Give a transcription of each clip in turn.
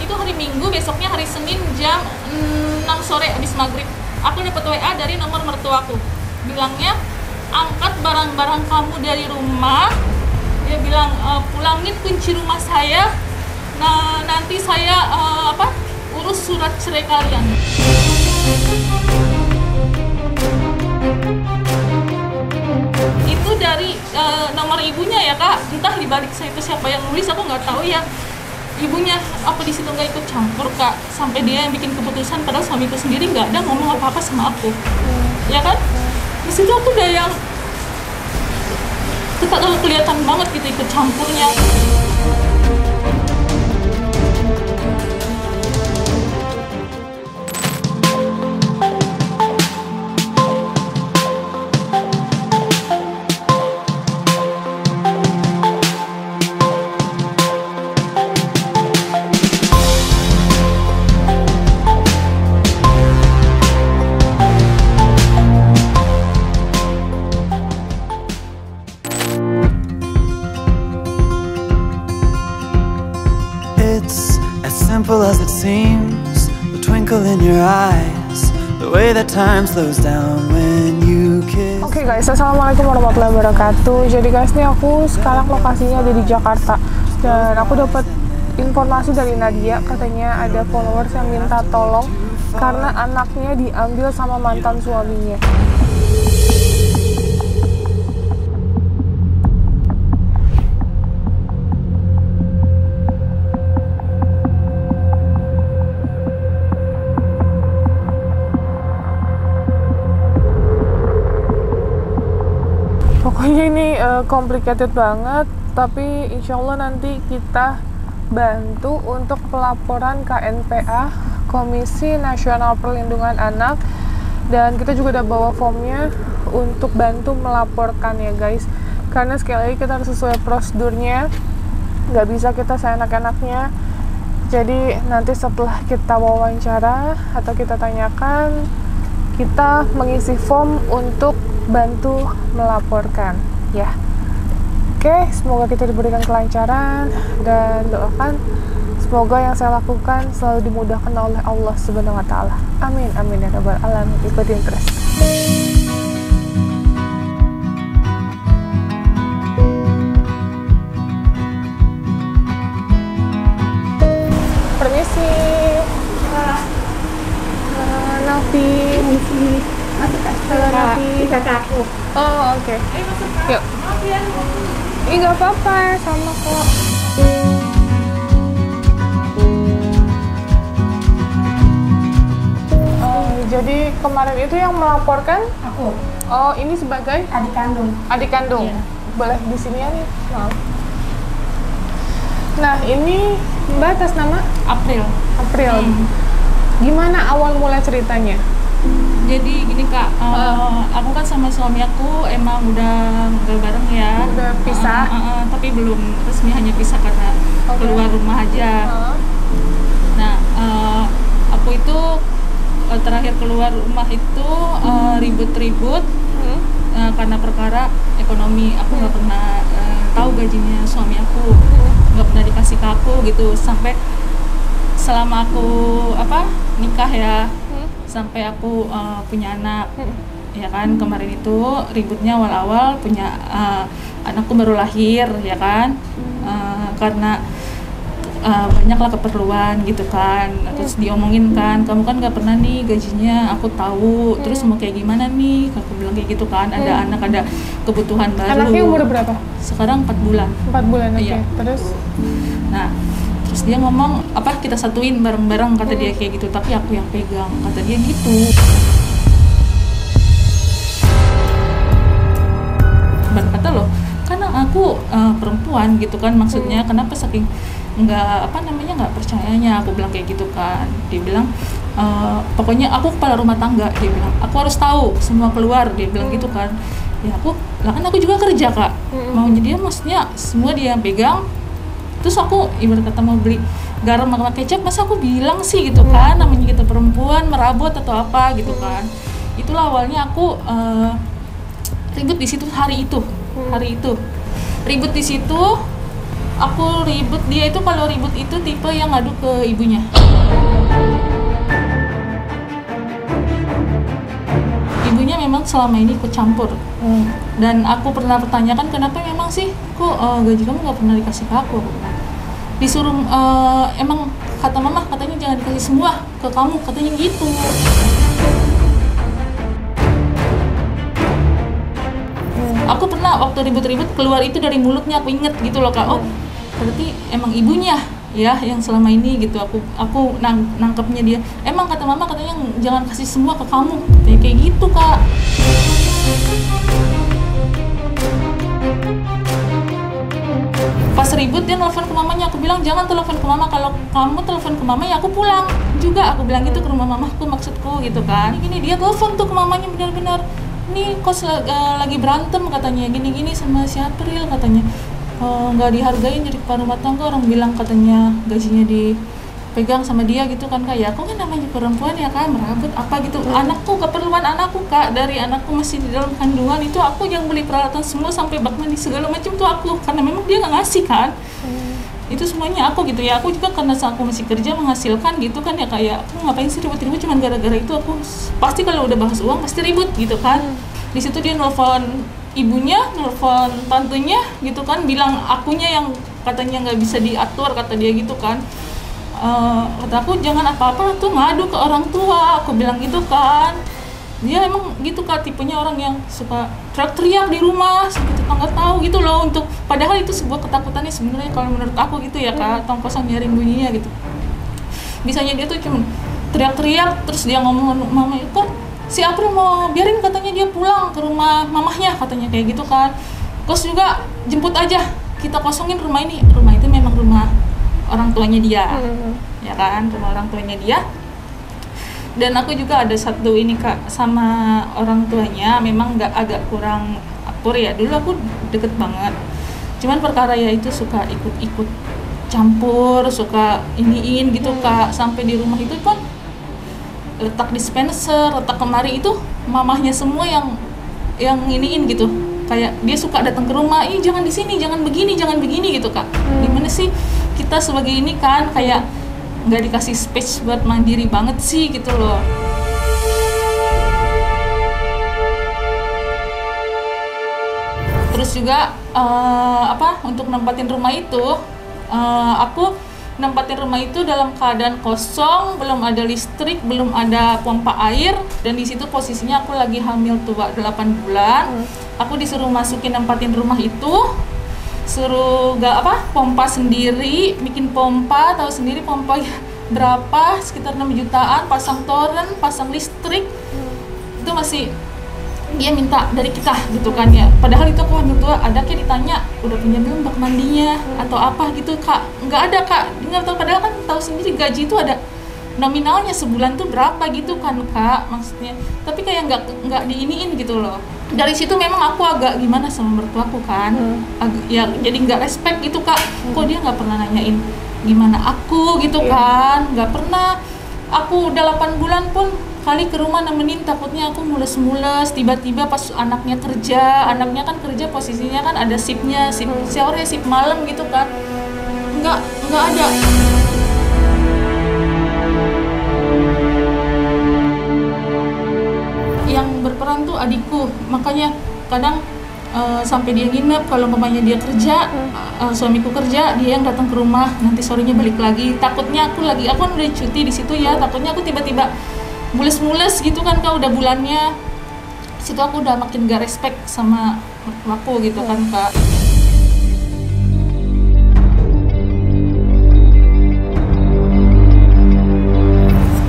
itu hari Minggu, besoknya hari Senin jam 6 sore habis maghrib. Aku dapat WA dari nomor mertuaku. Bilangnya, angkat barang-barang kamu dari rumah. Dia bilang, pulangin kunci rumah saya. Nah, nanti saya urus surat cerai kalian. Itu dari nomor ibunya ya kak. Entah dibalik saya itu siapa yang nulis, aku nggak tahu ya. Ibunya apa di situ nggak ikut campur kak, sampai dia yang bikin keputusan, padahal suamiku sendiri nggak ada ngomong apa-apa sama aku. Ya kan, di situ aku udah yang tetap kelihatan banget gitu ikut campurnya. Simple as it seems, the twinkle in your eyes, the way that time slows down when you kiss. Oke guys, assalamualaikum warahmatullahi wabarakatuh. Jadi guys, nih aku sekarang lokasinya ada di Jakarta dan aku dapat informasi dari Nadia, katanya ada followers yang minta tolong karena anaknya diambil sama mantan suaminya. Pokoknya ini complicated banget, tapi insya Allah nanti kita bantu untuk pelaporan KNPA, Komisi Nasional Perlindungan Anak, dan kita juga udah bawa formnya untuk bantu melaporkan ya guys, karena sekali lagi kita harus sesuai prosedurnya, nggak bisa kita seenak-enaknya. Jadi nanti setelah kita wawancara atau kita tanyakan, kita mengisi form untuk bantu melaporkan ya. Oke, semoga kita diberikan kelancaran dan doakan semoga yang saya lakukan selalu dimudahkan oleh Allah Subhanahu wa taala. Amin amin ya rabbal alamin. Ikutin terus. Permisi. Nafi. Halo Nafi. Kakakku. Oh oke. Yuk. Ih nggak apa-apa, sama kok. Jadi kemarin itu yang melaporkan Aku. Oh, ini sebagai Adik kandung. adik kandung. Iya. Boleh di sini ya nih, maaf. Nah, ini Mbak atas nama April. April. Gimana awal mula ceritanya? Jadi gini kak, aku kan sama suami aku emang udah nggak bareng ya. Udah pisah? Tapi belum resmi, hanya pisah karena keluar rumah aja. Nah, aku itu terakhir keluar rumah itu ribut-ribut karena perkara ekonomi. Aku nggak pernah tahu gajinya suami aku, nggak pernah dikasih ke aku gitu, sampai selama aku nikah ya, sampai aku punya anak ya kan. Kemarin itu ributnya awal-awal punya anakku baru lahir ya kan, karena banyaklah keperluan gitu kan. Terus diomongin kan, kamu kan nggak pernah nih gajinya, aku tahu, terus mau kayak gimana nih, aku bilang kayak gitu kan. Ada anak, ada kebutuhan baru. Anaknya umur berapa? Sekarang 4 bulan. 4 bulan aja. Iya. Terus? Nah, terus dia ngomong, kita satuin bareng-bareng, kata dia kayak gitu, tapi aku yang pegang, kata dia gitu. Berkata loh, karena aku perempuan gitu kan, maksudnya kenapa saking nggak percayanya, aku bilang kayak gitu kan. Dia bilang, pokoknya aku kepala rumah tangga, dia bilang, aku harus tahu semua keluar, dia bilang gitu kan. Ya kan aku juga kerja kak, maunya dia maksudnya semua dia yang pegang. Terus aku ibarat kata mau beli garam sama kecap, masa aku bilang sih gitu kan, namanya kita perempuan merabot atau apa gitu kan. Itulah awalnya aku ribut di situ hari itu ribut di situ. aku ribut, dia itu kalau ribut itu tipe yang ngadu ke ibunya. Ibunya memang selama ini ikut campur. Dan aku pernah pertanyakan kenapa memang sih kok gaji kamu nggak pernah dikasih ke aku. Disuruh emang kata mama katanya jangan dikasih semua ke kamu, katanya gitu. Aku pernah waktu ribut-ribut keluar itu dari mulutnya, aku inget gitu loh Kak. Oh berarti emang ibunya ya yang selama ini gitu. Aku nangkepnya dia. Emang kata mama katanya jangan kasih semua ke kamu, kayak gitu Kak. Pas ribut dia nelfon ke mamanya, aku bilang jangan telepon ke mama, kalau kamu telepon ke mama ya aku pulang juga, aku bilang gitu ke rumah mamaku maksudku gitu kan. Gini dia telepon tuh ke mamanya benar-benar, nih kos lagi berantem katanya gini-gini sama si April katanya, nggak dihargain jadi kepala rumah tangga, orang bilang katanya gajinya dipegang sama dia gitu kan Kak. Ya aku kan namanya perempuan ya kan, merabut apa gitu. Anakku, keperluan anakku Kak, dari anakku masih di dalam kandungan itu aku yang beli peralatan semua sampai bak mandi segala macam tuh aku, karena memang dia nggak ngasih kan. Itu semuanya aku gitu ya. Aku juga karena aku masih kerja menghasilkan gitu kan ya kayak aku ngapain sih ribut-ribut cuman gara-gara itu. Aku pasti kalau udah bahas uang pasti ribut gitu kan. Di situ dia nelfon ibunya, nelfon tantenya gitu kan, bilang akunya yang katanya nggak bisa diatur kata dia gitu kan. Kata aku jangan apa-apa tuh ngadu ke orang tua, aku bilang gitu kan. Dia emang gitu Kak, tipenya orang yang suka teriak-teriak di rumah sampai tetangga tahu gitu loh. Untuk padahal itu sebuah ketakutannya sebenarnya kalau menurut aku gitu ya Kak, tong kosong nyaring bunyinya gitu. Bisanya dia tuh cuma teriak-teriak, terus dia ngomong mama itu si April mau biarin katanya dia pulang ke rumah mamahnya katanya kayak gitu kan. Terus juga jemput aja, kita kosongin rumah ini. Rumah itu memang rumah orang tuanya dia, ya kan, rumah orang tuanya dia. Dan aku juga ada satu ini Kak sama orang tuanya, memang agak kurang akur ya. Dulu aku deket banget, cuman perkara ya itu suka ikut-ikut campur, suka iniin gitu Kak. Sampai di rumah itu kan letak dispenser, letak kemari itu mamahnya semua yang iniin gitu. Kayak dia suka datang ke rumah, ih jangan di sini, jangan begini gitu Kak. Gimana sih kita sebagai ini kan kayak nggak dikasih space buat mandiri banget sih gitu loh. Terus juga untuk nempatin rumah itu, aku nempatin rumah itu dalam keadaan kosong, belum ada listrik, belum ada pompa air, dan di situ posisinya aku lagi hamil tua 8 bulan. Aku disuruh masukin nempatin rumah itu, suruh pompa sendiri, bikin pompa, tahu sendiri pompa berapa, sekitar 6 jutaan, pasang toren, pasang listrik. Itu masih dia minta dari kita gitu kan ya. Padahal itu aku hamil tua, ada kayak ditanya udah punya belum bak mandinya atau apa gitu Kak. Nggak ada Kak, nggak tahu, padahal kan tahu sendiri gaji itu ada nominalnya sebulan tuh berapa gitu kan Kak maksudnya. Tapi kayak nggak diiniin gitu loh. Dari situ memang aku agak gimana sama mertuaku kan, ya jadi nggak respect gitu Kak. Kok dia nggak pernah nanyain gimana aku gitu kan, nggak pernah. Aku udah 8 bulan pun kali ke rumah nemenin, takutnya aku mules-mules, tiba-tiba pas anaknya kerja, anaknya kan kerja posisinya kan ada shiftnya, shift sore, shift malam gitu kan, nggak ada. Yang berperan tuh adikku, makanya kadang sampai dia nginep, kalau mamanya dia kerja, suamiku kerja, dia yang datang ke rumah, nanti sorenya balik lagi. Takutnya aku kan udah cuti di situ ya, takutnya aku tiba-tiba mules-mules gitu kan Kak, udah bulannya. Situ aku udah makin gak respect sama aku gitu kan Kak.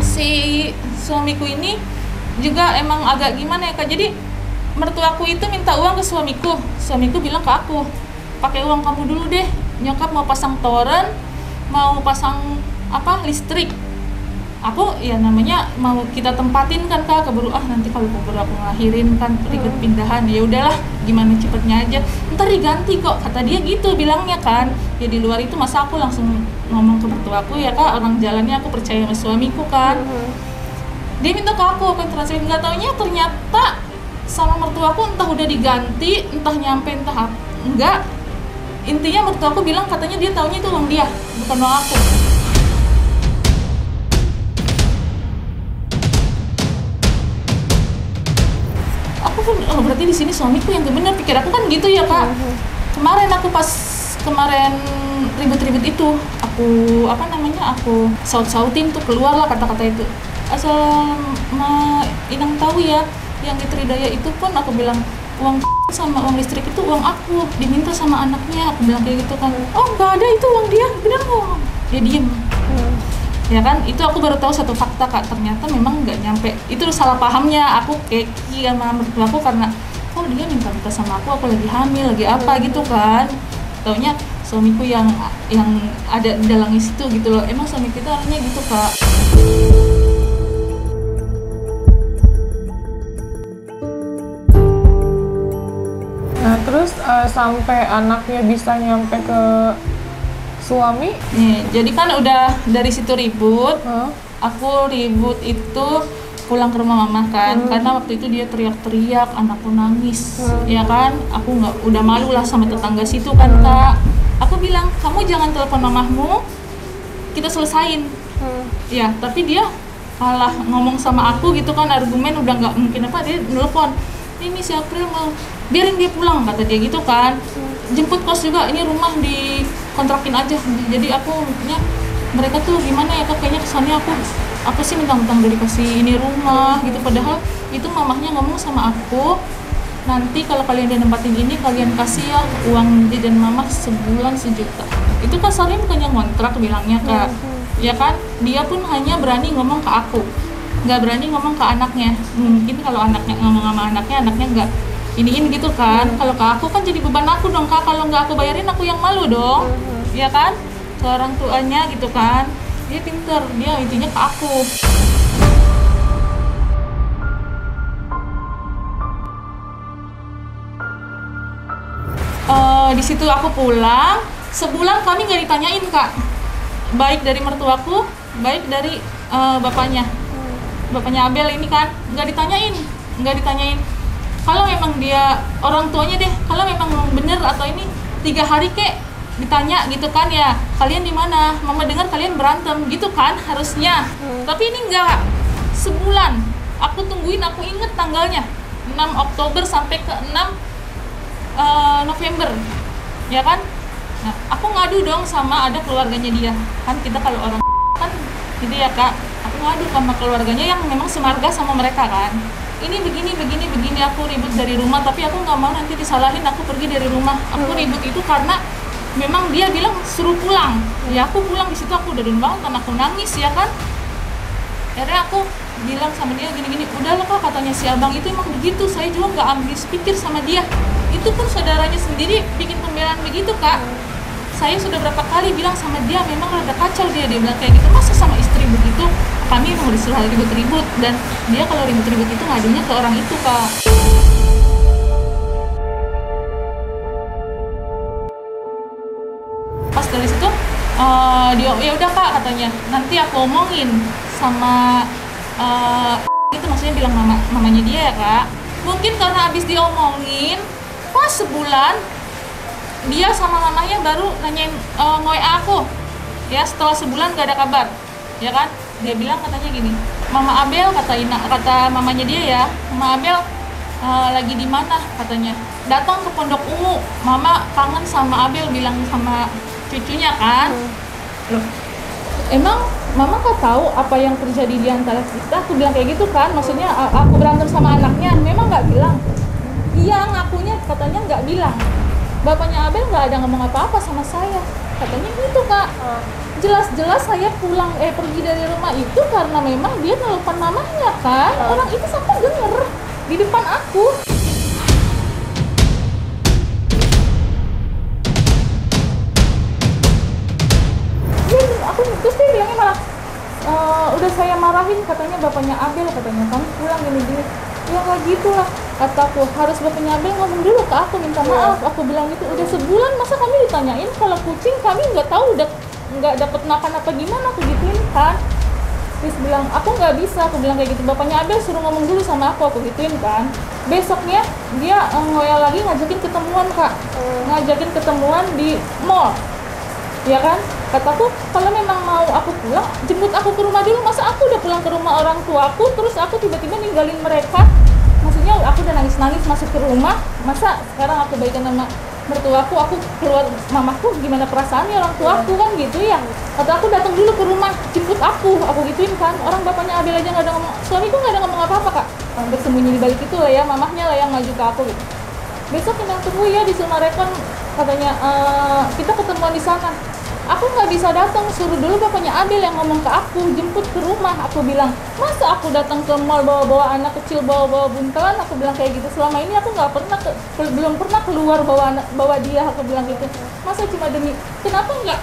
Si suamiku ini juga emang agak gimana ya Kak, jadi mertuaku itu minta uang ke suamiku bilang ke aku, pakai uang kamu dulu deh, nyokap mau pasang toren, mau pasang listrik. Aku ya namanya mau kita tempatin kan Kak, keburu nanti kalau keburu aku ngelahirin kan ribet pindahan, ya udahlah gimana cepetnya aja, ntar diganti kok kata dia gitu bilangnya kan. Ya di luar itu masa aku langsung ngomong ke mertuaku ya Kak, orang jalannya aku percaya sama suamiku kan. Dia minta ke aku akan transfer, nggak taunya ternyata sama mertuaku entah udah diganti, entah nyampe, entah enggak, intinya mertua aku bilang katanya dia taunya itu uang dia, bukan uang aku. Aku pun, oh berarti di sini suamiku yang benar, pikir aku kan gitu ya Kak. Kemarin aku pas ribut-ribut itu, aku aku saut-sautin tuh, keluarlah kata-kata itu. Asal Inang tahu ya, yang di Tridaya itu pun aku bilang uang sama uang listrik itu uang aku, diminta sama anaknya, aku bilang kayak gitu kan. Oh nggak ada, itu uang dia, bener nggak? Dia diem. Ya kan, itu aku baru tahu satu fakta Kak, ternyata memang nggak nyampe. Itu salah pahamnya aku keki sama mertua aku karena oh dia minta sama aku lagi hamil, lagi apa gitu kan. Taunya suamiku yang ada di dalam situ gitu loh. Emang suami kita orangnya gitu Kak. Nah terus sampai anaknya bisa nyampe ke suami? Nih, jadi kan udah dari situ ribut. Aku ribut itu pulang ke rumah mama kan, karena waktu itu dia teriak-teriak, anakku nangis, ya kan? Aku udah malu lah sama tetangga situ kan Kak. Aku bilang, kamu jangan telepon mamahmu, kita selesain. Ya, tapi dia malah ngomong sama aku gitu kan, argumen udah nggak mungkin dia nelpon. Ini si April mau, biarin dia pulang kata dia gitu kan. Jemput kos juga, ini rumah dikontrakin aja. Jadi aku mereka tuh gimana ya Kak, kayaknya kesannya aku sih mentang-mentang udah dikasih ini rumah gitu, padahal itu mamahnya ngomong sama aku, nanti kalau kalian udah nempatin ini kalian kasih ya uang jajan mamah sebulan 1 juta. Itu kasarnya bukannya ngontrak bilangnya Kak. Ya kan, dia pun hanya berani ngomong ke aku, nggak berani ngomong ke anaknya. Mungkin kalau anaknya ngomong sama anaknya nggak iniin gitu kan. Kalau ke aku kan jadi beban aku dong Kak, kalau nggak aku bayarin aku yang malu dong. Ya kan, ke orang tuanya gitu kan. Dia pinter, dia intinya ke aku. Di situ aku pulang, sebulan kami nggak ditanyain Kak, baik dari mertuaku, baik dari bapaknya Abel ini kan, nggak ditanyain. Kalau memang dia orang tuanya deh, kalau memang bener atau ini 3 hari kek ditanya gitu kan, ya kalian di mana? Mama dengar kalian berantem gitu kan harusnya. Tapi ini enggak. Sebulan aku tungguin, aku inget tanggalnya 6 Oktober sampai ke 6 November. Ya kan? Nah, aku ngadu dong sama ada keluarganya dia. Kan kita kalau orang kan gitu ya Kak. Aku ngadu sama keluarganya yang memang semarga sama mereka kan. Ini begini aku ribut dari rumah, tapi aku nggak mau nanti disalahin aku pergi dari rumah. Aku ribut itu karena memang dia bilang suruh pulang, ya aku pulang. Di situ aku udah bangun kan, aku nangis ya kan. Akhirnya aku bilang sama dia gini, udah loh Kak, katanya si abang itu emang begitu, saya juga nggak ambil pikir sama dia. Itu pun saudaranya sendiri bikin pembelaan begitu Kak. Saya sudah berapa kali bilang sama dia, memang rada kacau dia bilang kayak gitu, masa sama istri begitu. Kami mau disuruh ribut-ribut, dan dia kalau ribut-ribut itu ngadunya ke orang itu Kak. Pas dari situ dia ya udah Kak katanya, nanti aku omongin sama itu, maksudnya bilang mamanya dia ya Kak. Mungkin karena habis diomongin pas sebulan dia sama mamanya baru nanyain nge-WA aku ya, setelah sebulan gak ada kabar ya kan. Dia bilang katanya gini, Mama Abel kata mamanya dia ya, Mama Abel lagi di mana katanya, datang ke Pondok Ungu, Mama kangen sama Abel, bilang sama cucunya kan. Loh, emang Mama gak tahu apa yang terjadi di antara kita? Aku bilang kayak gitu kan, maksudnya aku berantem sama anaknya, memang gak bilang. Iya, ngakunya katanya gak bilang. Bapaknya Abel gak ada ngomong apa-apa sama saya, katanya gitu Kak. Jelas-jelas saya pergi dari rumah itu karena memang dia telepon mamanya kan. Orang itu sampai denger di depan aku. Terus dia bilangnya malah udah saya marahin katanya bapaknya Abel, katanya kamu pulang gini-gini. Ya nggak gitu lah, kataku, harus bapaknya Abel ngomong dulu ke aku, minta maaf. Aku bilang gitu, udah sebulan masa kami ditanyain, kalau kucing kami nggak tahu udah nggak dapet makan apa gimana, aku gituin kan. Terus bilang aku nggak bisa, aku bilang kayak gitu, bapaknya Abel suruh ngomong dulu sama aku gituin kan. Besoknya dia ngoyal lagi ngajakin ketemuan Kak, ngajakin ketemuan di mall, ya kan? Kataku kalau memang mau aku pulang, jemput aku ke rumah dulu. Masa aku udah pulang ke rumah orang tuaku, terus aku tiba-tiba ninggalin mereka? Maksudnya aku udah nangis-nangis masuk ke rumah, masa sekarang aku baikan sama mertuaku, aku keluar mamaku, gimana perasaannya orang tuaku kan gitu ya. Kata aku datang dulu ke rumah, jemput aku gituin kan. Orang bapaknya Abel aja nggak ada ngomong, suamiku nggak ada ngomong apa-apa Kak. Bersembunyi di balik itu lah ya, mamahnya lah yang maju ke aku gitu. Besok kita tunggu ya di Sumarekon, katanya kita ketemuan di sana. Aku nggak bisa datang, suruh dulu bapaknya Abel yang ngomong ke aku, jemput ke rumah. Aku bilang, masa aku datang ke mall bawa-bawa anak kecil, bawa-bawa buntelan? Aku bilang kayak gitu. Selama ini aku nggak pernah, belum pernah keluar bawa dia. Aku bilang gitu. Masa cuma demi, kenapa nggak?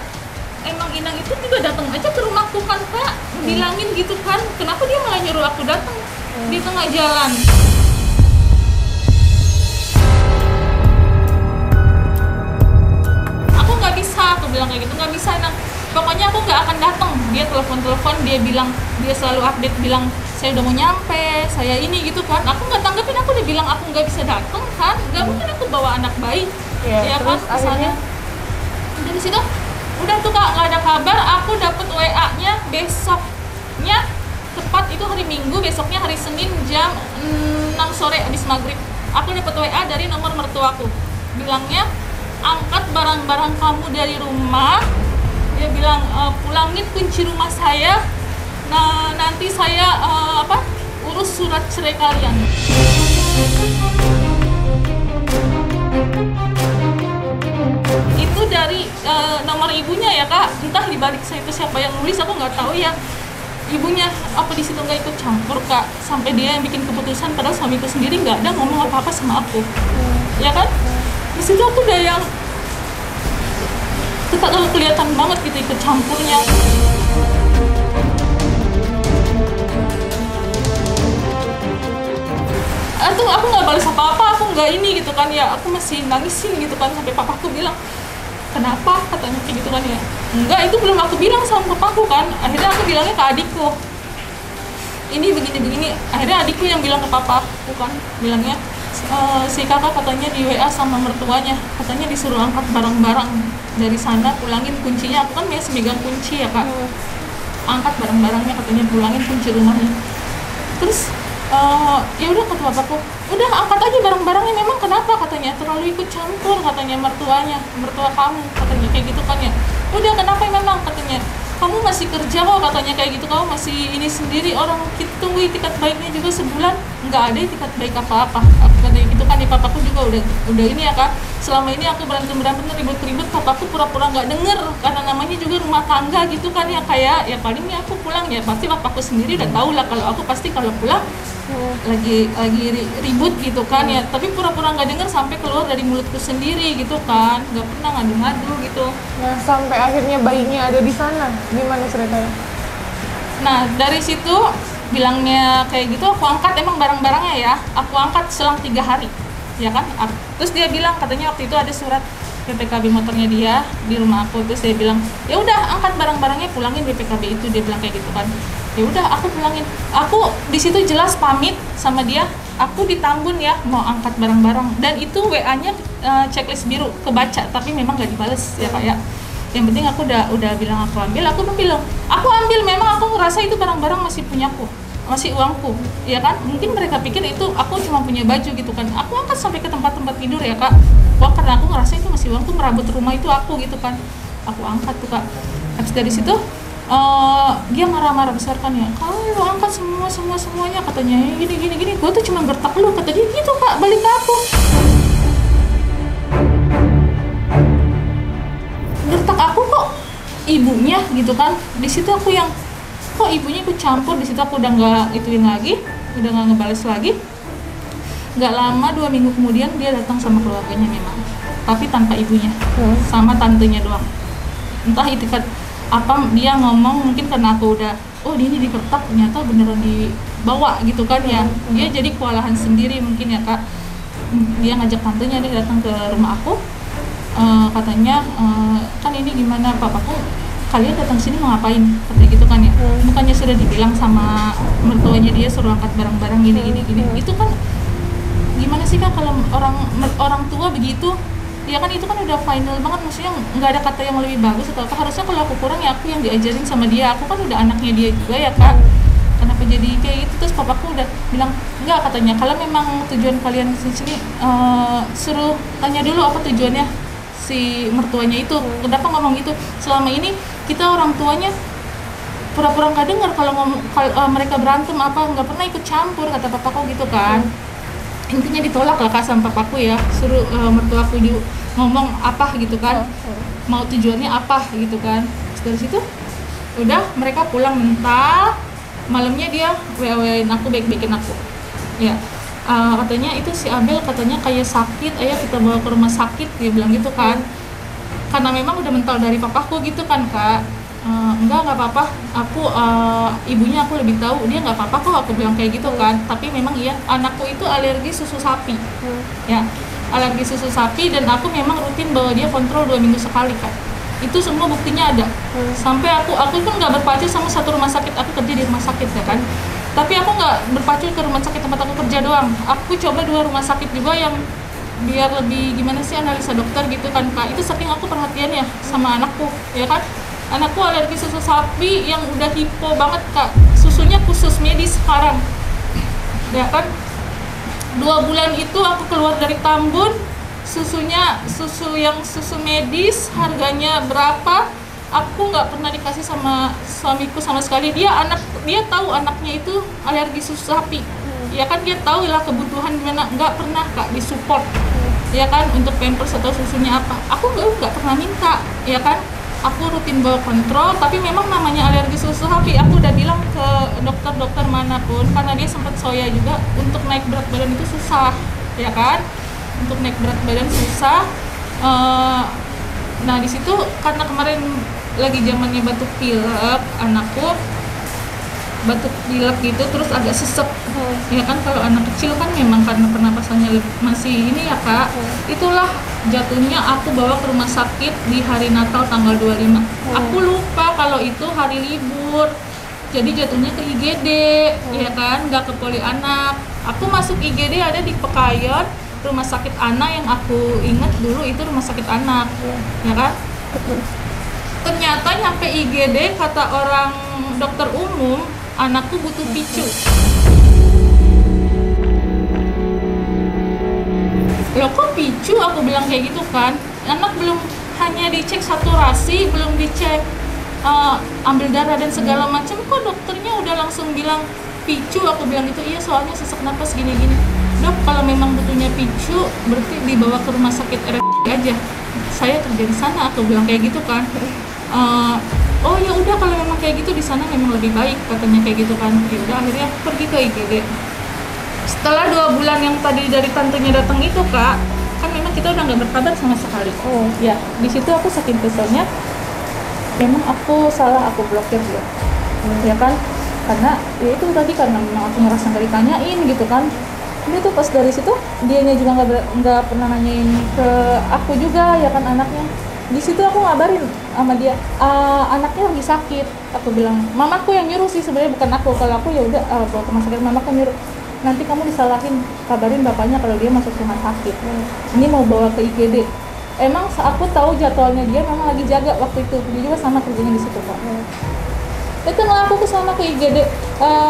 Emang Inang itu juga datang aja ke rumahku kan Kak, bilangin gitu kan. Kenapa dia malah nyuruh aku datang di tengah jalan? Aku bilang kayak gitu, nggak bisa Nang, pokoknya aku nggak akan datang. Dia telepon, dia bilang, dia selalu update bilang saya udah mau nyampe, saya ini gitu kan. Aku nggak tanggepin, aku udah bilang aku nggak bisa datang kan, nggak mungkin aku bawa anak bayi ya kan kesana. Dari situ udah tuh Kak, nggak ada kabar. Aku dapet WA-nya besoknya, tepat itu hari Minggu, besoknya hari Senin jam 6 sore habis maghrib. Aku dapet WA dari nomor mertuaku, bilangnya angkat barang-barang kamu dari rumah. Dia bilang pulangin kunci rumah saya. Nah nanti saya urus surat cerai kalian. Itu dari nomor ibunya ya Kak. Entah di balik saya itu siapa yang nulis, aku nggak tahu ya. Ibunya apa di situ nggak ikut campur Kak. Sampai dia yang bikin keputusan, padahal suamiku sendiri nggak ada ngomong apa-apa sama aku. Ya kan? Di situ aku udah yang tetap kelihatan banget gitu ikut campurnya. Itu aku nggak balas apa-apa, aku nggak ini gitu kan ya, aku masih nangisin gitu kan sampai papaku bilang kenapa, katanya kayak gitu kan ya. Enggak, itu belum aku bilang sama papaku kan, akhirnya aku bilangnya ke adikku ini begini-begini. Akhirnya adikku yang bilang ke papaku kan, bilangnya si kakak katanya di WA sama mertuanya, katanya disuruh angkat barang-barang dari sana, pulangin kuncinya. Aku kan biasa megang kunci ya Kak, angkat barang-barangnya, katanya pulangin kunci rumahnya. Terus ya udah kata bapakku, udah angkat aja barang-barangnya. Memang kenapa, katanya terlalu ikut campur, katanya mertua kamu, katanya kayak gitu kan ya. Udah kenapa memang, katanya kamu masih kerja kok, katanya kayak gitu, kamu masih ini sendiri, orang kita tunggu itikat baiknya juga sebulan, nggak ada itikat baik apa-apa. Aku katanya gitu kan, papaku juga udah ini ya Kak, selama ini aku berantem ribut-ribut, papaku pura-pura nggak denger, karena namanya juga rumah tangga gitu kan ya, kayak ya palingnya aku pulang ya pasti papaku sendiri udah tahu lah kalau aku pasti kalau pulang lagi ribut gitu kan ya, tapi pura-pura nggak denger sampai keluar dari mulutku sendiri gitu kan, nggak pernah ngadu-ngadu gitu. Nah sampai akhirnya bayinya ada di sana, gimana ceritanya? Nah dari situ bilangnya kayak gitu, aku angkat emang barang-barangnya ya, aku angkat selang 3 hari ya kan. Terus dia bilang katanya waktu itu ada surat BPKB motornya dia di rumah aku, terus dia bilang ya udah angkat barang-barangnya, pulangin BPKB itu, dia bilang kayak gitu kan. Ya udah aku pulangin. Aku di situ jelas pamit sama dia, aku di Tambun ya mau angkat barang-barang, dan itu WA-nya checklist biru kebaca tapi memang gak dibales ya Pak ya. Yang penting aku udah bilang aku ambil memang aku ngerasa itu barang-barang masih punyaku, masih uangku ya kan. Mungkin mereka pikir itu aku cuma punya baju gitu kan. Aku angkat sampai ke tempat-tempat tidur ya Kak, wah karena aku ngerasa itu masih uangku, merabut rumah itu aku gitu kan. Aku angkat tuh Kak. Habis dari situ dia marah-marah besar kan ya, kalau lu angkat semuanya, katanya gini, gue tuh cuma gertak lu, kata dia gitu Kak, balik ke aku. Gertak aku kok ibunya gitu kan. Di situ aku yang kok ibunya ikut campur, di situ aku udah nggak ituin lagi, udah nggak ngebales lagi. Nggak lama 2 minggu kemudian dia datang sama keluarganya memang, tapi tanpa ibunya, sama tantenya doang. Entah itikat apa dia ngomong, mungkin karena aku udah ini dikertak, ternyata beneran dibawa gitu kan ya. Dia jadi kewalahan sendiri mungkin ya Kak. Dia ngajak tantenya, dia datang ke rumah aku, katanya kan ini gimana papaku, kalian datang sini mau ngapain, katanya gitu kan ya. Bukannya sudah dibilang sama mertuanya dia suruh angkat barang-barang gini. Itu kan gimana sih Kak kalau orang tua begitu? Ya kan itu kan udah final banget, maksudnya nggak ada kata yang lebih bagus atau apa. Harusnya kalau aku kurang ya aku yang diajarin sama dia, aku kan udah anaknya dia juga ya Kak. Kenapa jadi kayak gitu? Terus papaku udah bilang enggak, katanya kalau memang tujuan kalian kesini suruh tanya dulu apa tujuannya si mertuanya itu. Kenapa ngomong gitu? Selama ini kita orang tuanya pura-pura nggak dengar kalau mereka berantem apa, nggak pernah ikut campur, kata papaku gitu kan. Intinya ditolak lah Kak sama papaku ya, suruh mertuaku ngomong apa gitu kan, mau tujuannya apa gitu kan. Terus dari situ udah mereka pulang mental, malamnya dia WA-in aku, baik-baikin aku ya. Katanya itu si Abel katanya kayak sakit, ayah kita bawa ke rumah sakit, dia bilang gitu kan. Karena memang udah mental dari papaku gitu kan Kak. Enggak apa-apa, aku ibunya aku lebih tahu, dia nggak apa-apa kok, aku bilang kayak gitu kan. Tapi memang iya, anakku itu alergi susu sapi ya, alergi susu sapi, dan aku memang rutin bawa dia kontrol 2 minggu sekali Kak. Itu semua buktinya ada. Sampai aku kan nggak berpacu sama satu rumah sakit, aku kerja di rumah sakit ya kan. Tapi aku nggak berpacu ke rumah sakit tempat aku kerja doang, aku coba 2 rumah sakit juga yang biar lebih gimana sih analisa dokter gitu kan Kak. Itu saking aku perhatian ya sama anakku ya kan. Anakku alergi susu sapi yang udah hipo banget Kak, susunya khusus medis sekarang ya kan. 2 bulan itu aku keluar dari Tambun, susunya susu medis, harganya berapa aku nggak pernah dikasih sama suamiku sama sekali. Dia tahu anaknya itu alergi susu sapi ya kan, dia tahu lah kebutuhan gimana, nggak pernah Kak disupport ya kan untuk pampers atau susunya apa, aku nggak pernah minta ya kan. Aku rutin bawa kontrol, tapi memang namanya alergi susu sapi, aku udah bilang ke dokter-dokter manapun, karena dia sempat soya juga, untuk naik berat badan itu susah ya kan, untuk naik berat badan susah. Nah di situ karena kemarin lagi zamannya batuk pilek, anakku batuk pilek gitu, terus agak sesek ya kan. Kalau anak kecil kan memang karena pernapasannya masih ini ya Kak. Itulah jatuhnya aku bawa ke rumah sakit di hari Natal tanggal 25. Aku lupa kalau itu hari libur, jadi jatuhnya ke IGD ya kan, nggak ke poli anak. Aku masuk IGD ada di Pekayon, rumah sakit anak yang aku ingat dulu itu rumah sakit anak ya kan. Ternyata nyampe IGD kata orang dokter umum, anakku butuh picu. Loh kok picu? Aku bilang kayak gitu kan. Anak belum hanya dicek saturasi, belum dicek ambil darah dan segala macam, kok dokternya udah langsung bilang picu. Aku bilang gitu, iya soalnya sesak napas gini-gini. Dok, kalau memang butuhnya picu berarti dibawa ke rumah sakit RRI aja, saya kerja di sana. Aku bilang kayak gitu kan. Oh ya udah kalau memang kayak gitu di sana memang lebih baik katanya kayak gitu kan. Ya udah akhirnya aku pergi ke IGD. Setelah 2 bulan yang tadi dari tantenya datang itu Kak, kan memang kita udah nggak berkabar sama sekali. Ya di situ aku saking keselnya, memang aku salah, aku blokir dia ya kan, karena ya itu tadi karena memang aku ngerasa nggak ditanyain gitu kan. Ini tuh pas dari situ dianya juga nggak pernah nanyain ke aku juga ya kan anaknya. Di situ aku ngabarin sama dia, anaknya lagi sakit. Aku bilang, mamaku yang nyuruh sih sebenarnya, bukan aku. Kalau aku ya udah bawa ke rumah sakit, mamaku nyuruh. Nanti kamu disalahin, kabarin bapaknya kalau dia masuk rumah sakit. Ini mau bawa ke IGD. Emang aku tahu jadwalnya dia memang lagi jaga waktu itu. Dia juga sama kerjanya di situ Pak. Itu aku ke sana ke IGD,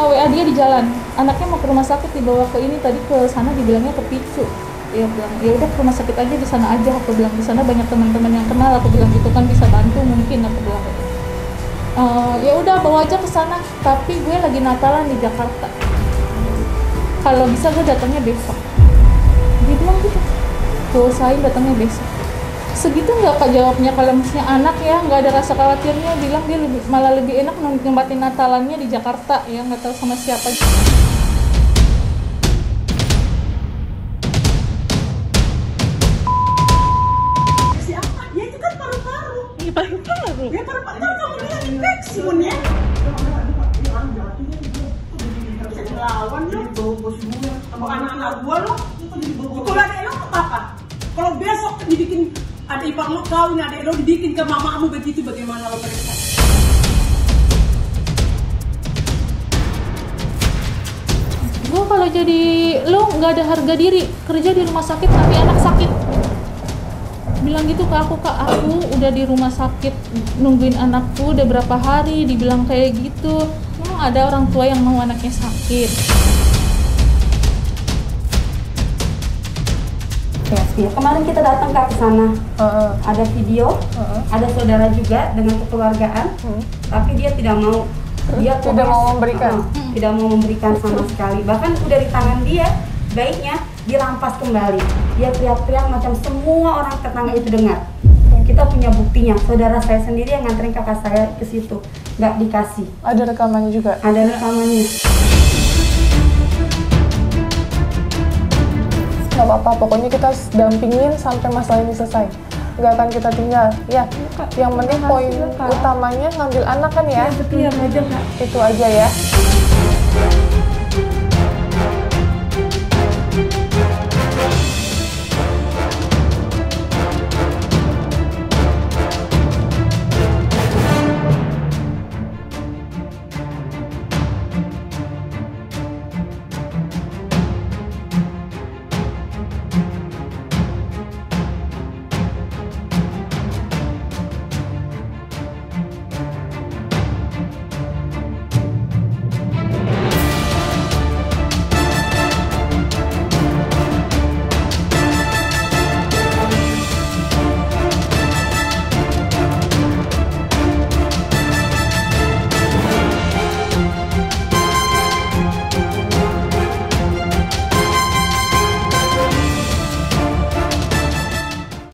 WA dia di jalan. Anaknya mau ke rumah sakit, dibawa ke ini tadi ke sana dibilangnya ke picu. Dia bilang ya udah ke rumah sakit aja, di sana aja. Aku bilang di sana banyak teman-teman yang kenal, aku bilang gitu kan, bisa bantu mungkin. Aku bilang ya udah bawa aja ke sana, tapi gue lagi Natalan di Jakarta, kalau bisa gue datangnya besok. Dia bilang gitu, gue usahain datangnya besok. Segitu nggak Kak jawabnya. Kalau misalnya anak ya nggak ada rasa khawatirnya, bilang dia malah lebih enak ngempatin Natalannya di Jakarta ya, nggak tahu sama siapa. Ya paru-paru kamu bilang infeksi ya. Bisa ngelawan lo. Sama anak-anak gua lo. Kalau ada lo apa? Kalau besok dibikin ada ipar lo kawin, ada lo dibikin ke mamamu begitu, bagaimana lo periksa? Gue kalau lo nggak ada harga diri, kerja di rumah sakit tapi anak sakit. Bilang gitu ke aku, Kak, aku udah di rumah sakit nungguin anakku udah berapa hari, dibilang kayak gitu. Memang ada orang tua yang mau anaknya sakit. Ya, kemarin kita datang ke sana, ada video, ada saudara juga dengan kekeluargaan, tapi dia tidak mau, tidak mau memberikan, tidak mau memberikan sama sekali. Bahkan udah di tangan dia, baiknya dirampas kembali. Dia teriak-teriak macam semua orang tetangga itu dengar. Kita punya buktinya, saudara saya sendiri yang nganterin kakak saya ke situ, nggak dikasih. Ada rekamannya juga? Ada rekamannya. Gak apa-apa, pokoknya kita dampingin sampai masalah ini selesai. Gak akan kita tinggal. Ya, yang penting poin utamanya ngambil anak kan ya? Iya, betul ya, Kak. Itu aja ya.